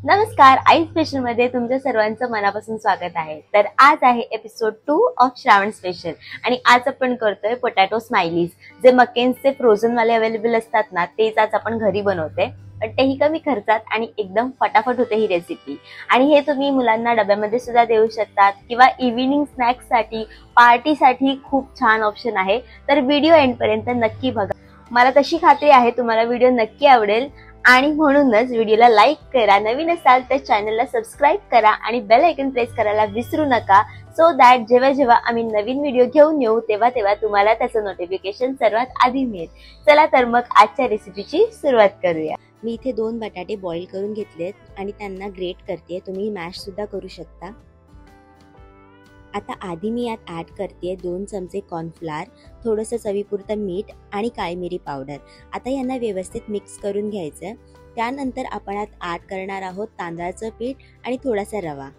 नमस्कार, आई स्पेशल मध्ये तुमच्या सर्वांचं मनापासून स्वागत आहे। तर आज आहे एपिसोड 2 ऑफ श्रावण स्पेशल आणि आज आपण करतोय पोटॅटो स्माइलीज। जे मकेन्सचे फ्रोझन वाले अवेलेबल असतात ना, तेच आज आपण घरी बनवते। पण तेही कमी खर्चात आणि एकदम फटाफट होते ही रेसिपी। आणि हे तुम्ही मुलांना डब्यामध्ये सुद्धा देऊ शकतात किंवा इव्हिनिंग स्नॅक्स साठी, पार्टी साठी खूप छान ऑप्शन आहे। तर व्हिडिओ एंड पर्यंत नक्की बघा। मला तशी खात्री आहे तुम्हाला व्हिडिओ नक्की आवडेल आणि म्हणूनच व्हिडिओला लाईक करा, नवीन असाल तर चॅनलला सबस्क्राइब करा आणि बेल आयकॉन प्रेस करायला विसरू नका, सो दॅट जेव्हा आम्ही नवीन व्हिडिओ घेऊन येऊ तेव्हा तुम्हाला त्याचं नोटिफिकेशन सर्वात आधी मिळेल। चला तर मग आजच्या रेसिपीची सुरुवात करूया। मी इथे 2 बटाटे बॉईल करून घेतलेत आणि त्यांना ग्रेट करते। तुम्ही मॅश सुद्धा करू शकता। आता आधी मी यात ॲड करते 2 चमचे कॉर्नफ्लोअर, थोडंसं चवीपुरतं मीठ आणि काळी मिरी पावडर। आता यांना व्यवस्थित मिक्स करून घ्यायचं। त्यानंतर आपण यात ॲड करणार आहोत तांदळाचं पीठ आणि थोडासा रवा।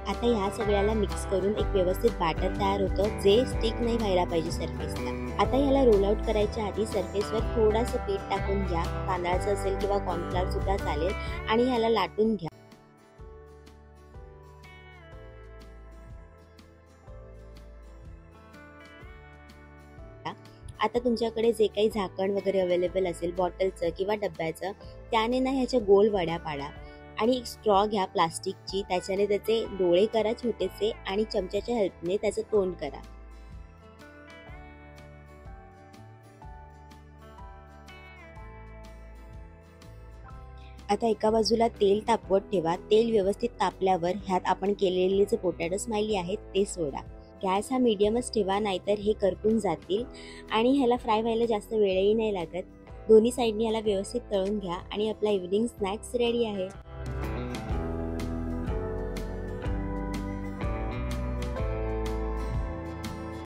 आता या सगळ्याला मिक्स करून एक व्यवस्थित बॅटर तयार होतं, जे स्टिक नाही व्हायला पाहिजे सरफेसला। आता याला रोल आउट करायच्या आधी सरफेसवर थोडंसं पीठ टाकून घ्या, तांदळाचं असेल किंवा कॉर्नफ्लोअर सुद्धा चालेल, आणि याला लाटून घ्या। आता तुमच्याकडे जे काही झाकण वगैरे अवेलेबल असेल, बॉटलचं किंवा डब्याचं, त्याने ना ह्याच्या गोल वड्या पाडा आणि एक स्ट्रॉ घ्या प्लास्टिकची, त्याच्याने त्याचे डोळे करा छोटेसे आणि चमच्याच्या हेल्पने त्याचं तोंड करा। आता एका बाजूला तेल तापवत ठेवा। तेल व्यवस्थित तापल्यावर ह्यात आपण केलेले जे पोटॅटो स्माइली आहेत ते सोडा। गॅस हा मीडियमच ठेवा, नाहीतर हे करपून जातील आणि ह्याला फ्राय व्हायला जास्त वेळही नाही लागत। दोन्ही साईडनी ह्याला व्यवस्थित तळून घ्या आणि आपला इव्हिनिंग स्नॅक्स रेडी आहे।